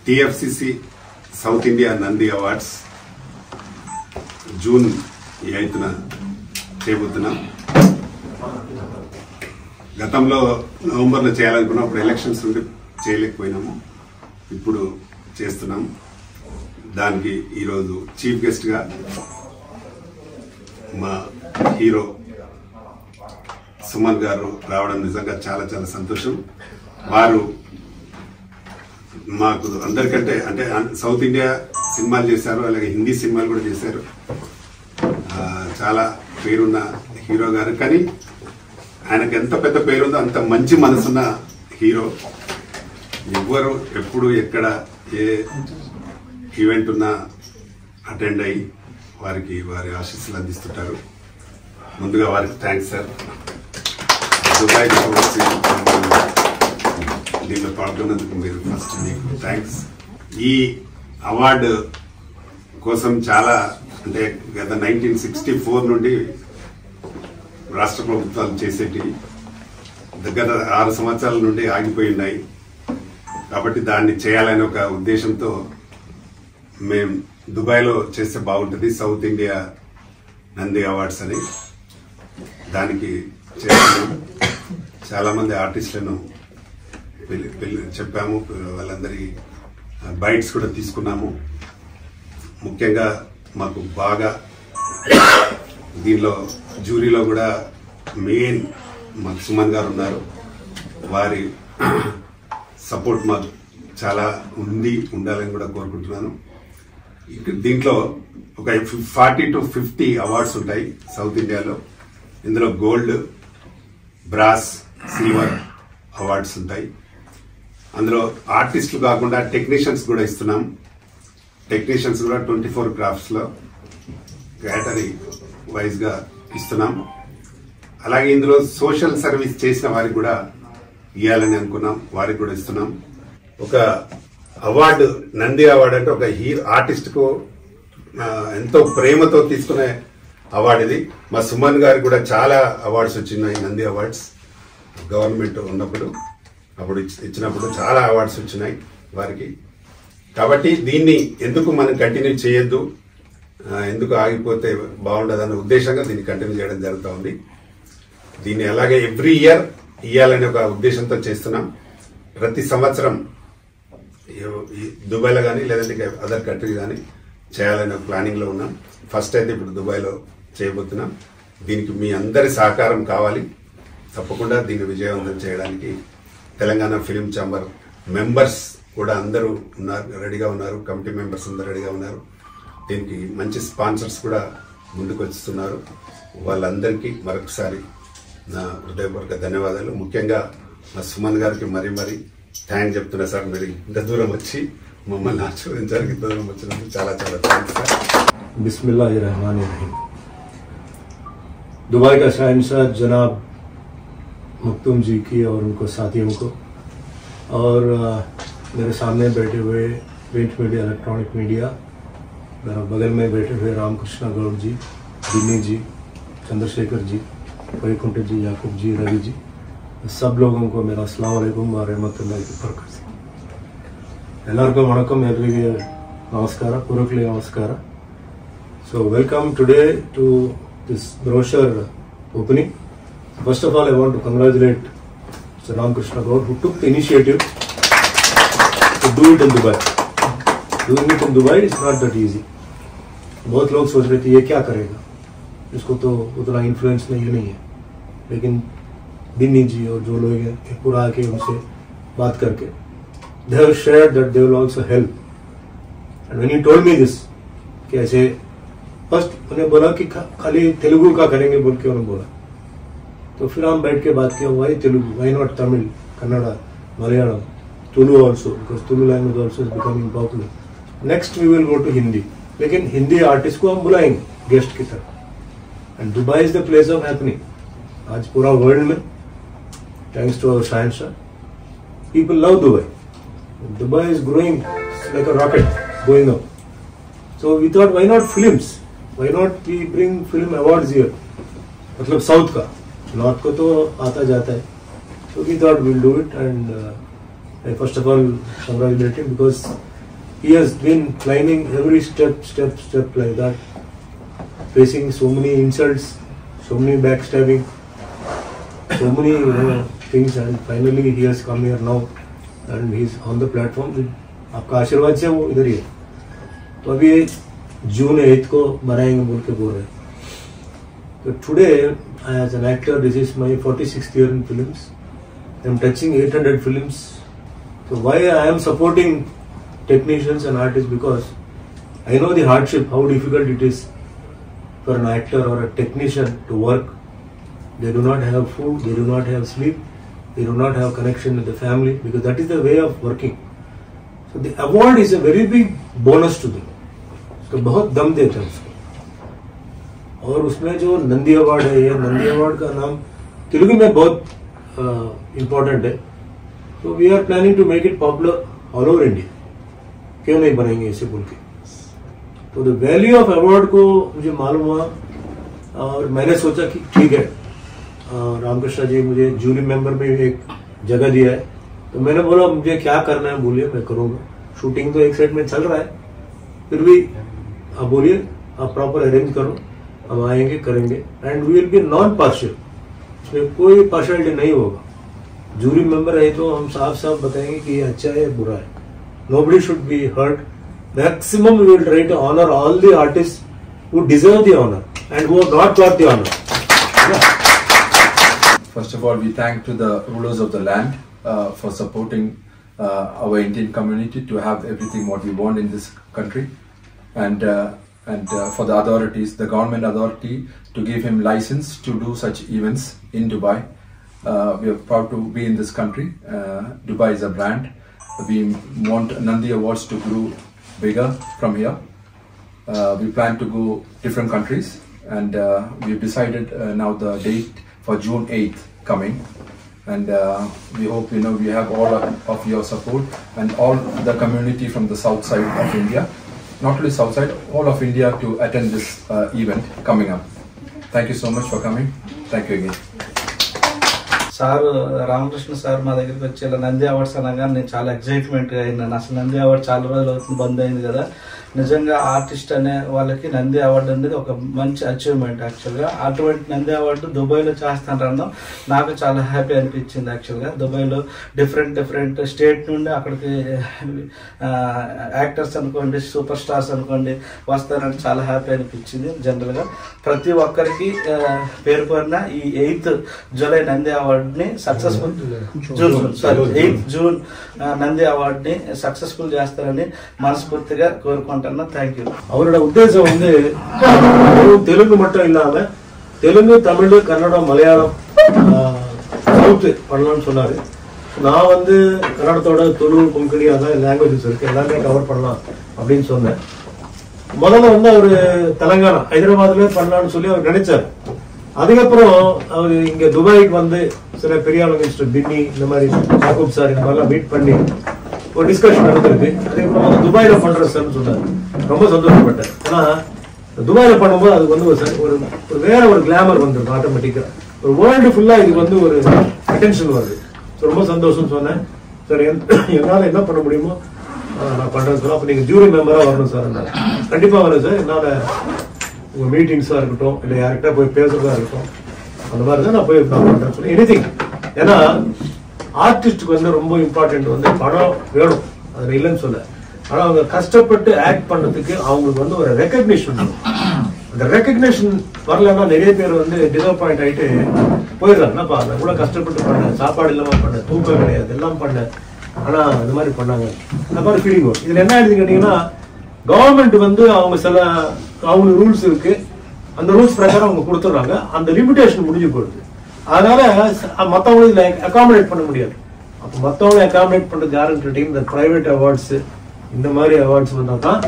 TFCC south India Nandi awards June 8న చేయబోతున్నాం. గతంలో నవంబర్లో చేయాలనుకున్నాం, అప్పుడు ఎలక్షన్స్ ఉండి చేయలేకపోయినాము. ఇప్పుడు చేస్తున్నాం. దానికి ఈరోజు చీఫ్ గెస్ట్గా మా హీరో సుమన్ గారు రావడం నిజంగా చాలా చాలా సంతోషం. వారు మాకు అందరికంటే అంటే సౌత్ ఇండియా సినిమాలు చేశారు, అలాగే హిందీ సినిమాలు కూడా చేశారు. చాలా పేరున్న హీరో గారు. కానీ ఆయనకు ఎంత పెద్ద పేరుందో అంత మంచి మనసున్న హీరో. ఎవ్వరు ఎప్పుడు ఎక్కడ ఏ ఈవెంట్ ఉన్నా అటెండ్ అయ్యి వారికి వారి ఆశీస్సులు అందిస్తుంటారు. ముందుగా వారికి థ్యాంక్స్ సార్. దుబాయ్ దీనిలో పాల్గొన్నందుకు మీరు ఫస్ట్ మీకు థ్యాంక్స్. ఈ అవార్డు కోసం చాలా అంటే గత 1964 నుండి రాష్ట్ర ప్రభుత్వాలు చేసేటి గత 6 సంవత్సరాల నుండి ఆగిపోయి ఉన్నాయి. కాబట్టి దాన్ని చేయాలనే ఒక ఉద్దేశంతో మేము దుబాయ్లో చేస్తే బాగుంటుంది సౌత్ ఇండియా నంది అవార్డ్స్ అని దానికి చేస్తున్నాం. చాలా మంది ఆర్టిస్టులను చెప్పాము, వాళ్ళందరి బైట్స్ కూడా తీసుకున్నాము. ముఖ్యంగా మాకు బాగా దీనిలో జ్యూరీలో కూడా మెయిన్ మాకు సుమన్ గారు ఉన్నారు. వారి సపోర్ట్ మాకు చాలా ఉండాలని కూడా కోరుకుంటున్నాను. దీంట్లో ఒక 40 to 50 అవార్డ్స్ ఉంటాయి సౌత్ ఇండియాలో. ఇందులో గోల్డ్, బ్రాస్, సిల్వర్ అవార్డ్స్ ఉంటాయి. అందులో ఆర్టిస్టులు కాకుండా టెక్నీషియన్స్ కూడా ఇస్తున్నాం. టెక్నీషియన్స్ కూడా 24 క్రాఫ్ట్స్ లో కేటరీ వైజ్ గా ఇస్తున్నాం. అలాగే ఇందులో సోషల్ సర్వీస్ చేసిన వారికి కూడా ఇవ్వాలని అనుకున్నాం, వారికి కూడా ఇస్తున్నాం. ఒక అవార్డు, నంది అవార్డు అంటే ఒక ఆర్టిస్ట్ కు ఎంతో ప్రేమతో తీసుకునే అవార్డు ఇది. మా సుమన్ గారికి కూడా చాలా అవార్డ్స్ వచ్చినాయి, నంది అవార్డ్స్. గవర్నమెంట్ ఉన్నప్పుడు అప్పుడు ఇచ్చినప్పుడు చాలా అవార్డ్స్ వచ్చినాయి వారికి. కాబట్టి దీన్ని ఎందుకు మనం కంటిన్యూ చేయొద్దు, ఎందుకు ఆగిపోతే బాగుండదన్న ఉద్దేశంగా దీన్ని కంటిన్యూ చేయడం జరుగుతూ ఉంది. దీన్ని అలాగే ఎవ్రీ ఇయర్ ఇవ్వాలనే ఒక ఉద్దేశంతో చేస్తున్నాం. ప్రతి సంవత్సరం దుబాయ్లో కానీ లేదంటే అదర్ కంట్రీ కానీ చేయాలనే ప్లానింగ్ లో ఉన్నాం. ఫస్ట్ అయితే ఇప్పుడు దుబాయ్లో చేయబోతున్నాం. దీనికి మీ అందరి సహకారం కావాలి. తప్పకుండా దీన్ని విజయవంతం చేయడానికి తెలంగాణ ఫిలిం ఛాంబర్ మెంబర్స్ కూడా అందరూ ఉన్నారు, రెడీగా ఉన్నారు. కమిటీ మెంబర్స్ అందరూ రెడీగా ఉన్నారు. దీనికి మంచి స్పాన్సర్స్ కూడా ముందుకు వస్తున్నారు. వాళ్ళందరికీ మరొకసారి నా హృదయపూర్వక ధన్యవాదాలు. ముఖ్యంగా మా సుమన్ గారికి మరీ థ్యాంక్ చెప్తున్నా సార్. మీరు ఇంత దూరం వచ్చి మమ్మల్ని ఆశీర్వదించడానికి ఇంత దూరం వచ్చినందుకు చాలా చాలా థ్యాంక్స్ సార్. बिस्मिल्लाहिर्रहमानिर्रहीम। दुबई का शहंशाह जनाब मखदूम जी की और उनको साथियों को और मेरे सामने बैठे हुए प्रिंट मीडिया, इलेक्ट्रॉनिक मीडिया, बगल में बैठे हुए रामकृष्ण गौड़ जी, दिन्नी जी, चंद्रशेखर जी, वैकुंठ जी, याकूब जी, रवि जी, सब लोगों को मेरा अस्सलाम वालेकुम व रहमतुल्लाहि व बरकातहू। ಎಲ್ಲರಿಗೂ ವಣಕಂ, ಎಲ್ಲರಿಗೆ ನಮಸ್ಕಾರ, ಪೂರ್ವಕಲಿ ನಮಸ್ಕಾರ. So welcome today to this brochure opening. First of all, I want to congratulate Mr. Ramkrishna Gaur who took the initiative to do it in Dubai. Doing it in Dubai is not that easy. बहुत लोग सोच रहे थे ये क्या करेगा, इसको तो उतना इन्फ्लुएंस नहीं है, लेकिन दिन्नी जी और जो लोग हैं पूरा आके उनसे बात करके they have shared that they will also help. And when he told me this कि ऐसे फर्स्ट उन्हें बोला कि खाली तेलुगु का करेंगे बोल के उन्होंने बोला, तो फिर हम बैठ के बात किया why Telugu, why not Tamil, Kannada, Malayalam, Tulu also, because Tulu language also is becoming popular. Next we will go to Hindi, लेकिन हिंदी आर्टिस्ट को हम बुलाएंगे गेस्ट की तरह. And Dubai is the place of happening. आज पूरा वर्ल्ड में thanks to our Shahenshah people love Dubai. Dubai is growing like a rocket going up. So we thought why not films? Why not we bring film awards here? मतलब south का, north को तो आता जाता है. So we thought we'll do it and I first of all congratulate him because he has been climbing every step like that, facing so many insults, so many backstabbing, so many things, and finally he has come here now and he is on the platform. आपका आशीर्वाद से वो इधर ही है. तो अभी June 8 को बनाएंगे बोल के बोल रहे हैं. So today, as an actor, this is my 46th year in films. I am touching 800 films. So why I am supporting technicians and artists, because I know the hardship, how difficult it is for an actor or a technician to work. They do not have food, they do not have sleep, they do not have connection with the family, because that is the way of working. So the award is a very big bonus to them. So बहुत दम देते हैं उसको. और उसमें जो Nandi award है, ये नंदी अवार्ड का नाम तेलुगु में बहुत इम्पोर्टेंट है. तो we are planning to make it popular all over India. क्यों नहीं बनाएंगे इसे बोल के. तो द वैल्यू ऑफ अवार्ड को मुझे मालूम हुआ और मैंने सोचा कि ठीक है, रामकृष्ण जी मुझे जूरी मेंबर में एक जगह दिया है, तो मैंने बोला मुझे क्या करना है बोलिए, मैं करूंगा. शूटिंग तो एक साइड में चल रहा है, फिर भी आप बोलिए, आप प्रॉपर अरेंज करो, हम आएंगे करेंगे. And we will be non partial, इसमें कोई पार्शियलिटी नहीं होगा. जूरी मेंबर है तो हम साफ साफ बताएंगे कि ये अच्छा है बुरा है. Nobody should be hurt. Maximum we will try to honour all the artist who deserve the honour and who have not got the honour. First of all, we thank to the rulers of the land for supporting our Indian community to have everything what we want in this country, and for the authorities, the government authority, to give him license to do such events in Dubai. We are proud to be in this country. Dubai is a brand. We want Nandi Awards to grow bigger from here. We plan to go different countries, and we've decided now the date for June 8th coming, and we hope we have all of your support and all the community from the south side of India, not only south side, all of India, to attend this event coming up. Thank you so much for coming. Thank you again. Sir Ramakrishna sir మా దగ్గరికి వచ్చి Nandi awards అనగా నేను చాలా ఎక్సైట్మెంట్గా అయినాను. అసలు Nandi award చాలా రోజులు అవుతుంది, బంద్ అయింది కదా. నిజంగా ఆర్టిస్ట్ అనే వాళ్ళకి నంది అవార్డు అనేది ఒక మంచి అచీవ్మెంట్. యాక్చువల్గా అటువంటి నంది అవార్డు దుబాయ్లో చేస్తానడం నాకు చాలా హ్యాపీ అనిపించింది. యాక్చువల్గా దుబాయ్లో డిఫరెంట్ స్టేట్ నుండి అక్కడికి యాక్టర్స్ అనుకోండి, సూపర్ స్టార్స్ అనుకోండి వస్తారని చాలా హ్యాపీ అనిపించింది. జనరల్గా ప్రతి ఒక్కరికి పేరు పేరున ఈ 8th జూలై నంది అవార్డుని సక్సెస్ఫుల్, 8th జూన్ నంది అవార్డుని సక్సెస్ఫుల్ చేస్తారని మనస్ఫూర్తిగా కోరుకుంటున్నాను. தேங்க்யூ. அவரோட உத்தேசம் வந்து தெலுங்கு மட்டும் இல்லாம தெலுங்கு, தமிழ், கன்னடம், மலையாளம், சவுத் பண்ணலாம்னு சொன்னாரு. நான் வந்து கன்னடத்தோட துளு, கொங்கணி அதான் லாங்குவேஜஸ் இருக்கு, எல்லாமே கவர் பண்ணலாம் அப்படின்னு சொன்னேன். முதல்ல வந்து அவரு தெலங்கானா, ஹைதராபாத்ல பண்ணலாம்னு சொல்லி அவர் நினைச்சாரு. அதுக்கப்புறம் அவர் இங்க துபாய்க்கு வந்து சில பெரிய மினிஸ்டர் பின்னி, இந்த மாதிரி யாக்கூப் சார், இந்த மாதிரிலாம் மீட் பண்ணி ஒரு டிஸ்கஷன் நடந்திருக்கு. அதுக்கப்புறம் வந்து துபாயில பண்ற சார்னு சொன்னாரு. ரொம்ப சந்தோஷப்பட்டேன். ஏன்னா துபாயில பண்ணும்போது அதுக்கு வந்து ஒரு வேற ஒரு கிளாமர் வந்துருக்கு ஆட்டோமேட்டிக்கா. ஒரு வேர்ல்டு ஃபுல்லா இதுக்கு வந்து ஒரு அட்டென்ஷன் வருது. ரொம்ப சந்தோஷம் சொன்னேன். சார் என்னால என்ன பண்ண முடியுமோ நான் பண்றேன் சார். அப்ப நீங்க ஜூரி மெம்பரா வரணும் சார். கண்டிப்பா வரேன் சார். என்னால உங்க மீட்டிங்ஸா இருக்கட்டும், இல்ல யார்கிட்ட போய் பேசுறதா இருக்கட்டும், அந்த மாதிரி தான் நான் போய் பண்றேன் சொல்லி எனிதிங். ஏன்னா ஆர்டிஸ்டுக்கு வந்து ரொம்ப இம்பார்ட்டன்ட் வந்து பணம் வேணும், அது இல்லைன்னு சொல்ல. ஆனா அவங்க கஷ்டப்பட்டு ஆக்ட் பண்றதுக்கு அவங்களுக்கு வந்து ஒரு ரெகக்னிஷன், அந்த ரெகக்னிஷன் வரலன்னா நிறைய பேர் வந்து டிசப்பாயிண்ட் ஆயிட்டு போயிடுறாங்க. என்னப்பா நான் கூட கஷ்டப்பட்டு பண்ணேன், சாப்பாடு இல்லாம பண்ணேன், தூக்கம் கிடையாது, எல்லாம் பண்ணேன், ஆனா இந்த மாதிரி பண்ணாங்க, அந்த மாதிரி ஃபீலிங் வரும். இதுல என்ன ஆயிடுது கேட்டீங்கன்னா, கவர்மெண்ட் வந்து அவங்க சில அவங்க ரூல்ஸ் இருக்கு, அந்த ரூல்ஸ் பிரகாரம் அவங்க கொடுத்துட்றாங்க, அந்த லிமிடேஷன் முடிஞ்சு போயிடுது. அதனால மற்றவங்களும் இதுல அகாமடேட் பண்ண முடியாது. அப்போ மற்றவங்களை அகாமடேட் பண்றது யாருன்னு கேட்டீங்கன்னா, இந்த பிரைவேட் அவார்ட்ஸ், இந்த மாதிரி அவார்ட்ஸ் வந்தா தான்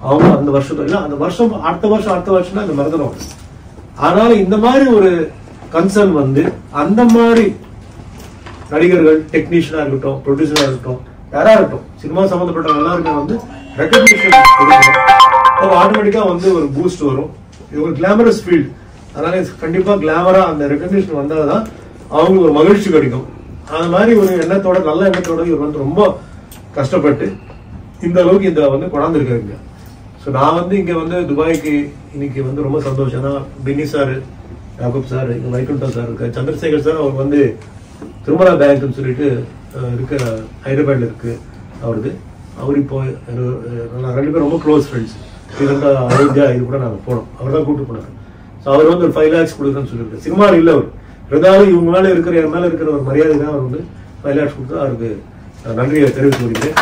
அவங்க அந்த வருஷத்துல இல்லை, அந்த வருஷம் அடுத்த வருஷம்னா இந்த மாதிரி தான். அதனால இந்த மாதிரி ஒரு கன்சர்ன் வந்து அந்த மாதிரி நடிகர்கள், டெக்னீஷியனா இருக்கட்டும், ப்ரொடியூசரா இருக்கட்டும், யாரா இருக்கட்டும், சினிமா சம்பந்தப்பட்ட எல்லாருக்கும் வந்து ரெகக்னிஷன் கொடுக்கணும். ஆட்டோமேட்டிக்கா வந்து ஒரு பூஸ்ட் வரும். இது ஒரு கிளாமரஸ் ஃபீல்ட். அதனால கண்டிப்பா கிளாமரா அந்த ரெகக்னிஷன் வந்தாதான் அவங்களுக்கு ஒரு மகிழ்ச்சி கிடைக்கும். அது மாதிரி ஒரு எண்ணத்தோட, நல்ல எண்ணத்தோட இவர் வந்து ரொம்ப கஷ்டப்பட்டு இந்த அளவுக்கு இந்த வந்து கொண்டாந்துருக்காருங்க. ஸோ நான் வந்து இங்கே வந்து துபாய்க்கு இன்னைக்கு வந்து ரொம்ப சந்தோஷம். ஏன்னா பின்னி சார், யாக்கூப் சார், இங்கே வைகுண்டா சார் இருக்கார், சந்திரசேகர் சார் அவர் வந்து திருமலா பேங்க்னு சொல்லிட்டு இருக்க ஹைதராபாத்ல இருக்கு அவருக்கு. அவர் இப்போ நாங்கள் 2 பேரும் ரொம்ப க்ளோஸ் ஃப்ரெண்ட்ஸ். ஸ்ரீலங்கா, அயோத்தியா இது கூட நாங்கள் போனோம். அவர் தான் கூப்பிட்டு போனார். ஸோ அவர் வந்து ஒரு 5 lakhs கொடுக்குறேன்னு சொல்லியிருக்காரு. சினிமாவில் இல்லை அவர், இருந்தாலும் இவங்க மேலே இருக்கிற என் மேலே இருக்கிற ஒரு மரியாதை தான் அவர் வந்து 5 lakhs கொடுத்தா அவருக்கு நன்றியை தெரிவித்து வருகிறேன்.